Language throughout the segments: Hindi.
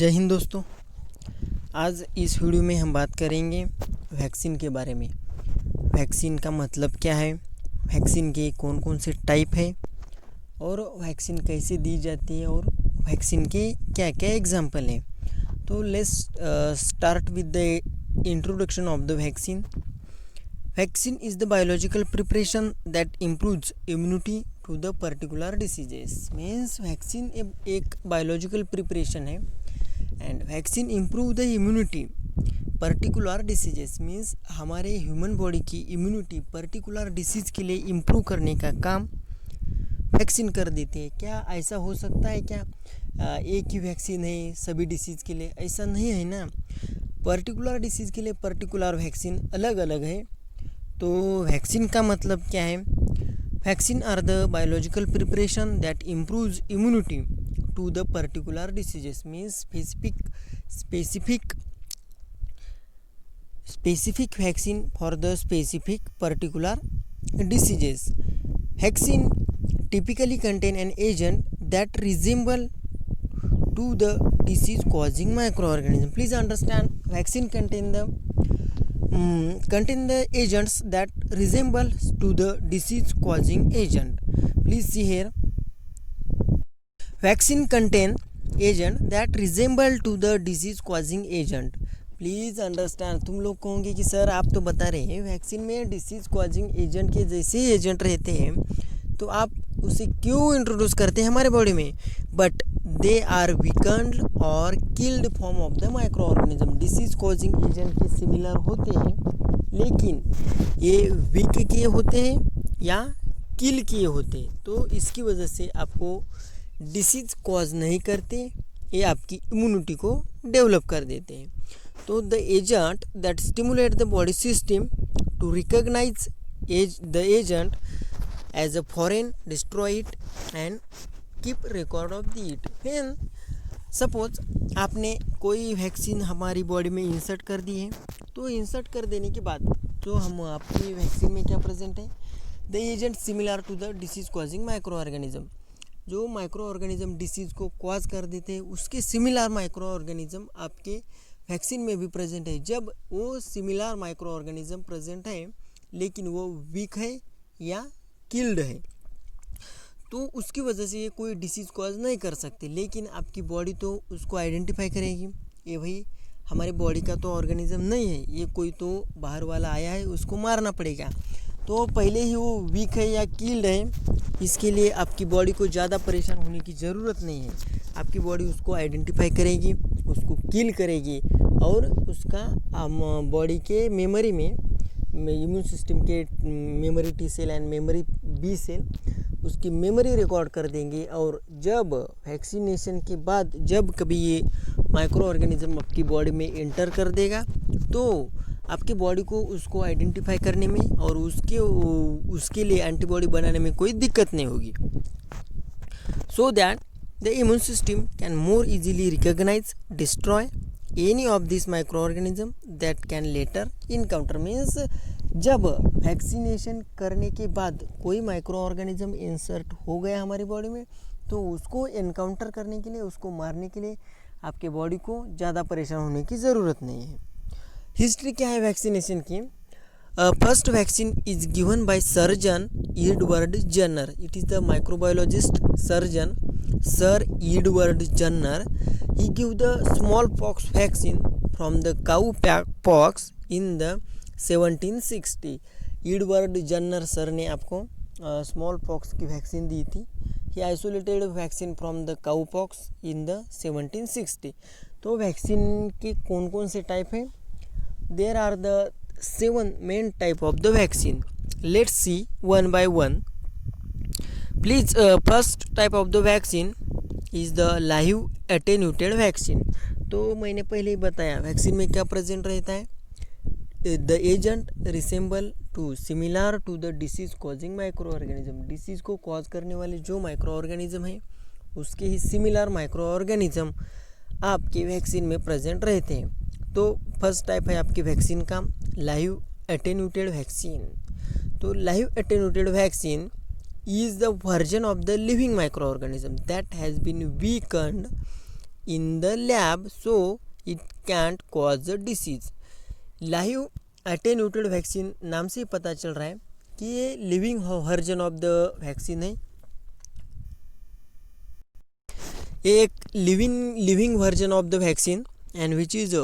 जय हिंद दोस्तों। आज इस वीडियो में हम बात करेंगे वैक्सीन के बारे में। वैक्सीन का मतलब क्या है, वैक्सीन के कौन कौन से टाइप है और वैक्सीन कैसे दी जाती है और वैक्सीन के क्या क्या एग्जाम्पल हैं। तो let's start with the introduction of the vaccine. Vaccine is the biological preparation that improves immunity to the particular diseases. Means vaccine एक बायोलॉजिकल प्रिपरेशन है and vaccine improve the immunity particular diseases. Means हमारे ह्यूमन बॉडी की इम्यूनिटी पर्टिकुलर डिसीज़ के लिए इम्प्रूव करने का काम वैक्सीन कर देते हैं। क्या ऐसा हो सकता है क्या एक ही वैक्सीन है सभी डिसीज़ के लिए? ऐसा नहीं है ना। पर्टिकुलर डिसीज़ के लिए पर्टिकुलर वैक्सीन अलग अलग है। तो वैक्सीन का मतलब क्या है? Vaccine are the biological preparation that improves immunity to the particular diseases. Means specific vaccine for the specific particular diseases. Vaccine typically contain an agent that resemble to the disease causing microorganism. Please understand, vaccine contain the agents that resemble to the disease causing agent. Please see here, vaccine contain agent that resemble to the disease causing agent. Please understand. तुम लोग कहोगे कि सर आप तो बता रहे हैं वैक्सीन में डिसीज़ कॉजिंग एजेंट के जैसे ही एजेंट रहते हैं, तो आप उसे क्यों इंट्रोड्यूस करते हैं हमारे बॉडी में? बट दे आर वीकन्ड और killed form of the micro organism. Disease causing agent के सिमिलर होते हैं, लेकिन ये वीक किए होते हैं या किल किए होते हैं, तो इसकी वजह से आपको डिसीज़ कॉज नहीं करते, ये आपकी इम्यूनिटी को डेवलप कर देते हैं। तो the agent that stimulate the body system to recognize the agent as a foreign, destroy it and keep record of the it. फिर सपोज आपने कोई वैक्सीन हमारी बॉडी में इंसर्ट कर दी है, तो इंसर्ट कर देने के बाद जो हम आपकी वैक्सीन में क्या प्रेजेंट है, the agent similar to the disease causing micro organism. जो माइक्रो ऑर्गेनिज्म डिसीज़ को कॉज कर देते हैं उसके सिमिलर माइक्रो ऑर्गेनिज्म आपके वैक्सीन में भी प्रेजेंट है। जब वो सिमिलर माइक्रो ऑर्गेनिज्म प्रेजेंट है लेकिन वो वीक है या किल्ड है, तो उसकी वजह से ये कोई डिसीज़ कॉज नहीं कर सकते, लेकिन आपकी बॉडी तो उसको आइडेंटिफाई करेगी, ये भाई हमारे बॉडी का तो ऑर्गेनिज्म नहीं है, ये कोई तो बाहर वाला आया है, उसको मारना पड़ेगा। तो पहले ही वो वीक है या किल्ड है, इसके लिए आपकी बॉडी को ज़्यादा परेशान होने की ज़रूरत नहीं है। आपकी बॉडी उसको आइडेंटिफाई करेगी, उसको किल करेगी और उसका बॉडी के मेमोरी में, इम्यून सिस्टम के memory T cell and memory B cell उसकी मेमोरी रिकॉर्ड कर देंगे। और जब वैक्सीनेशन के बाद जब कभी ये माइक्रो ऑर्गेनिज्म आपकी बॉडी में एंटर कर देगा, तो आपकी बॉडी को उसको आइडेंटिफाई करने में और उसके लिए एंटीबॉडी बनाने में कोई दिक्कत नहीं होगी। So that the immune system can more easily recognize, destroy any of this micro organism that can later encounter. Means जब वैक्सीनेशन करने के बाद कोई माइक्रो ऑर्गेनिज्म इंसर्ट हो गया हमारी बॉडी में, तो उसको एनकाउंटर करने के लिए, उसको मारने के लिए आपके बॉडी को ज़्यादा परेशान होने की ज़रूरत नहीं है। हिस्ट्री क्या है वैक्सीनेशन की? First vaccine is given by surgeon Edward Jenner. It is the microbiologist surgeon sir Edward Jenner. He give the small pox vaccine from the cow pox in the 1760। Edward Jenner sir ने आपको स्मॉल पॉक्स की वैक्सीन दी थी। He isolated vaccine from the cow pox in the 1760। तो वैक्सीन के कौन कौन से टाइप हैं? There are the 7 main type of the vaccine. Let's see one by one. Please, first type of the vaccine is the live attenuated vaccine. तो मैंने पहले ही बताया वैक्सीन में क्या प्रेजेंट रहता है, the agent resemble to similar to the disease causing micro organism. Disease को कॉज करने वाले जो माइक्रो ऑर्गेनिज्म है उसके ही सिमिलर माइक्रो ऑर्गेनिज्म आपके वैक्सीन में प्रेजेंट रहते हैं। तो फर्स्ट टाइप है आपकी वैक्सीन का लाइव एटेन्यूटेड वैक्सीन। तो live attenuated vaccine is the version of the living micro organism that has been weakened in the lab so it can't cause a disease. Live attenuated vaccine नाम से पता चल रहा है कि ये living version of the vaccine है। ये एक living version of the vaccine and which is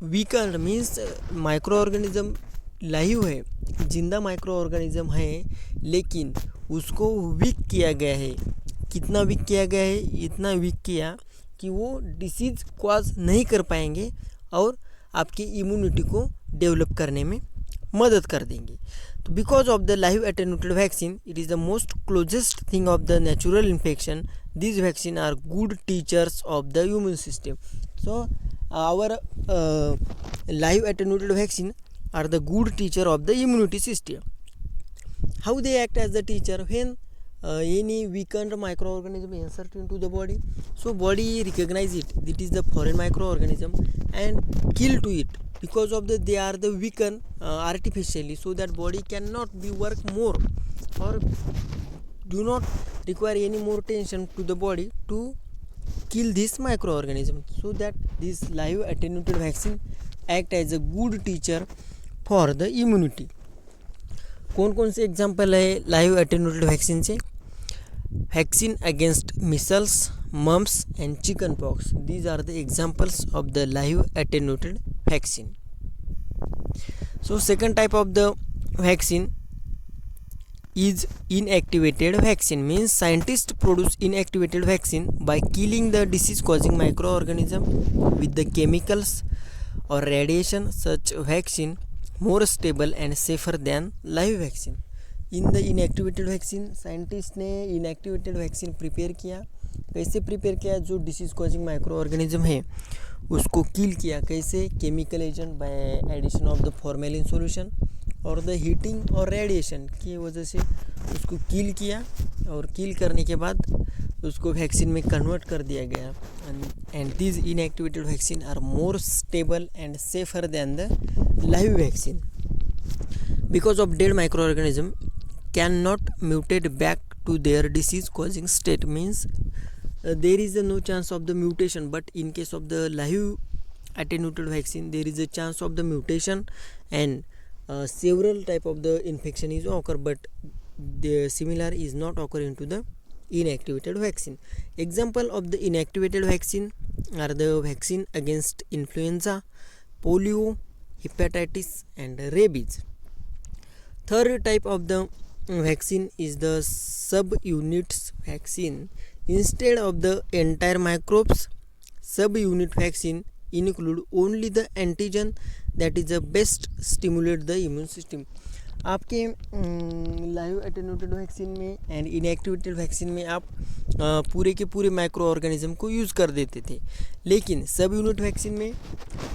weaken means micro organism live है, जिंदा माइक्रो ऑर्गेनिज्म है, लेकिन उसको वीक किया गया है। कितना वीक किया गया है? इतना वीक किया कि वो डिसीज़ कॉज नहीं कर पाएंगे और आपकी इम्यूनिटी को डेवलप करने में मदद कर देंगे। तो because of the live attenuated vaccine it is the most closest thing of the natural infection, this vaccine are good teachers of the immune system. So our live attenuated vaccine are the good teacher of the immunity system. How they act as the teacher? When any weakened microorganism insert into the body, so body recognize it, it is the foreign microorganism, and kill to it. Because of the they are the weakened artificially, so that body cannot be work more or do not require any more tension to the body to kill this microorganism, so that this live attenuated vaccine act as a good teacher for the immunity. कौन कौन से एग्जाम्पल है लाइव एटेन्यूटेड वैक्सीन से? Vaccine against measles, mumps and chicken pox, these are the examples of the live attenuated vaccine. So second type of the vaccine is inactivated vaccine, means scientists produce inactivated vaccine by killing the disease causing microorganism with the chemicals or radiation. Such vaccine more stable and safer than live vaccine. In the inactivated vaccine, scientist ने inactivated vaccine प्रिपेयर किया. कैसे प्रिपेयर किया? जो डिसीज कॉजिंग माइक्रो ऑर्गेनिज्म है उसको किल किया. कैसे? Chemical agent by addition of the formalin solution और द हीटिंग और रेडिएशन की वजह से उसको किल किया, और किल करने के बाद उसको वैक्सीन में कन्वर्ट कर दिया गया. And this inactivated vaccine are more stable and safer than the live vaccine. Because of dead micro organism can not mutate back to their disease causing state, means there is no chance of the mutation, but in case of the live attenuated vaccine there is a chance of the mutation and several type of the infection is occur, but the similar is not occurring to the inactivated vaccine. Example of the inactivated vaccine are the vaccine against influenza, polio, hepatitis and rabies. Third type of the vaccine is the subunits vaccine. Instead of the entire microbes, subunit vaccine include only the antigen that is the best stimulate the immune system. आपके लाइव एटेन्यूटेड वैक्सीन में एंड इनएक्टिवेटेड वैक्सीन में आप पूरे के पूरे माइक्रो ऑर्गेनिज्म को यूज़ कर देते थे, लेकिन सब यूनिट वैक्सीन में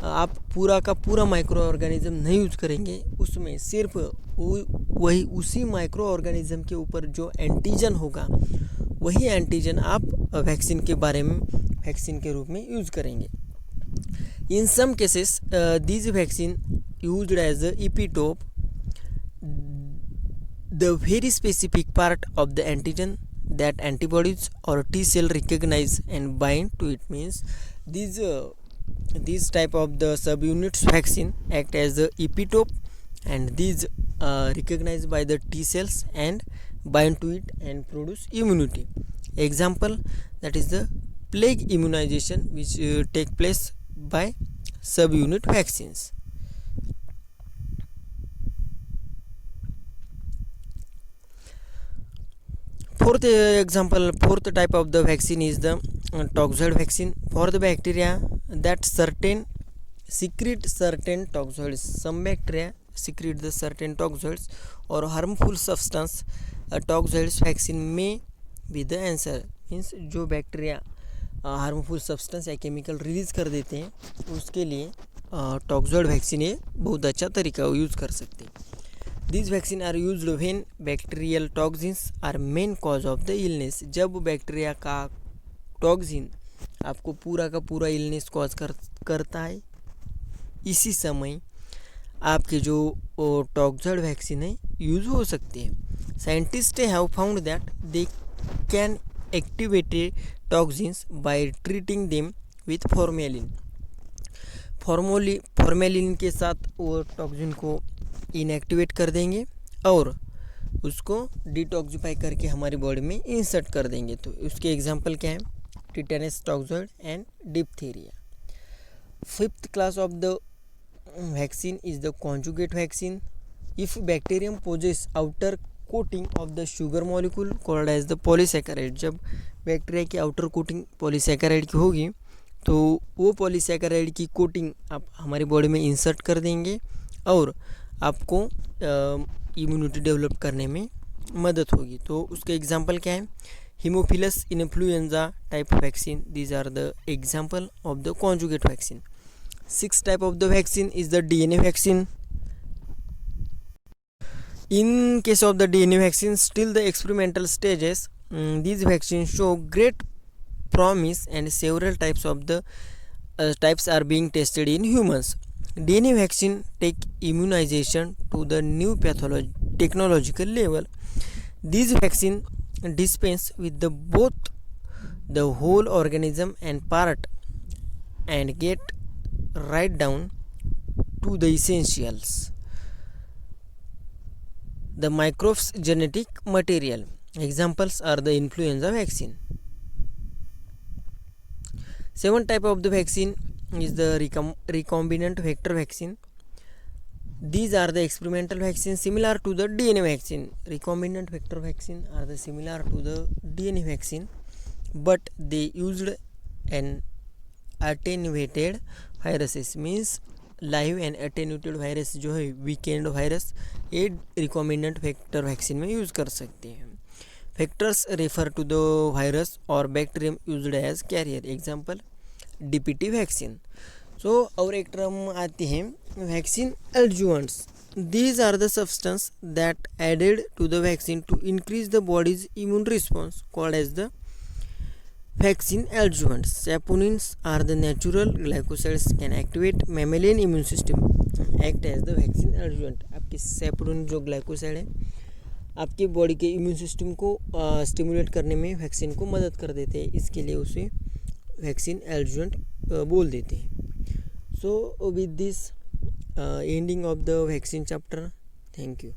आप पूरा का पूरा माइक्रो ऑर्गेनिज्म नहीं यूज़ करेंगे. उसमें सिर्फ वही उसी माइक्रो ऑर्गेनिज्म के ऊपर जो एंटीजन होगा वही एंटीजन आप वैक्सीन के बारे में वैक्सीन के रूप में यूज़ करेंगे. In some cases this vaccine used as a epitope, the very specific part of the antigen that antibodies or T cell recognize and bind to it, means these type of the subunits vaccine act as a epitope and these recognized by the T cells and bind to it and produce immunity. Example, that is the plague immunization which take place by subunit vaccines. Fourth type of the vaccine is the toxoid vaccine for the bacteria that secrete certain toxoids. Some bacteria secrete the certain toxoids or harmful substance. Toxoids vaccine may be the answer, means जो बैक्टीरिया हार्मफुल सब्सटेंस या केमिकल रिलीज़ कर देते हैं उसके लिए टॉक्सोइड वैक्सीन ये बहुत अच्छा तरीका यूज़ कर सकते हैं. These vaccine are used when bacterial toxins are main cause of the illness. जब बैक्टीरिया का टॉक्सिन आपको पूरा का पूरा इलनेस कॉज करता है, इसी समय आपके जो टॉक्सोइड वैक्सीन है यूज़ हो सकते हैं. Scientist have found that they can activate toxins by treating them with formalin के साथ वो टॉक्सिन को इनएक्टिवेट कर देंगे और उसको डिटॉक्सिफाई करके हमारी बॉडी में इंसर्ट कर देंगे। तो उसके एग्जांपल क्या है? Tetanus toxoid and diphtheria. Fifth class of the vaccine is the conjugate vaccine. If bacterium possess outer coating of the sugar molecule called as the polysaccharide. जब बैक्टीरिया की आउटर कोटिंग पॉलीसैकेराइड की होगी तो वो पॉलीसैकेराइड की कोटिंग आप हमारी बॉडी में इंसर्ट कर देंगे और आपको इम्यूनिटी डेवलप करने में मदद होगी। तो उसके एग्जांपल क्या है? Haemophilus influenza type vaccine. These are the example of the conjugate vaccine. Six type of the vaccine is the DNA vaccine. In case of the DNA vaccine, still the experimental stages, these vaccines show great promise and several types of the types are being tested in humans. DNA vaccine take immunization to the new technological level. These vaccine dispense with the both the whole organism and part and get right down to the essentials. The microbes genetic material. Examples are the influenza vaccine. 7 type of the vaccine is the recombinant vector vaccine. These are the experimental vaccines similar to the DNA vaccine. Recombinant vector vaccine are the similar to the DNA vaccine, but they used an attenuated viruses, means live and attenuated virus जो है वीकेंड वायरस, ये रिकॉम्बिनेंट फैक्टर वैक्सीन में यूज़ कर सकते हैं. Factors refer to the virus और bacterium used as carrier. Example DPT vaccine. So और एक टर्म आती है vaccine adjuvants. These are the substance that added to the vaccine to increase the body's immune response called as the vaccine adjuvants. Saponins are the natural glycosides can activate mammalian immune system, act as the vaccine adjuvant. आपके सैपोनिन जो ग्लाइकोसाइड है आपकी बॉडी के इम्यून सिस्टम को स्टिमुलेट करने में वैक्सीन को मदद कर देते हैं, इसके लिए उसे वैक्सीन एडजुवेंट बोल देते हैं. So with this ending of the vaccine chapter. Thank you.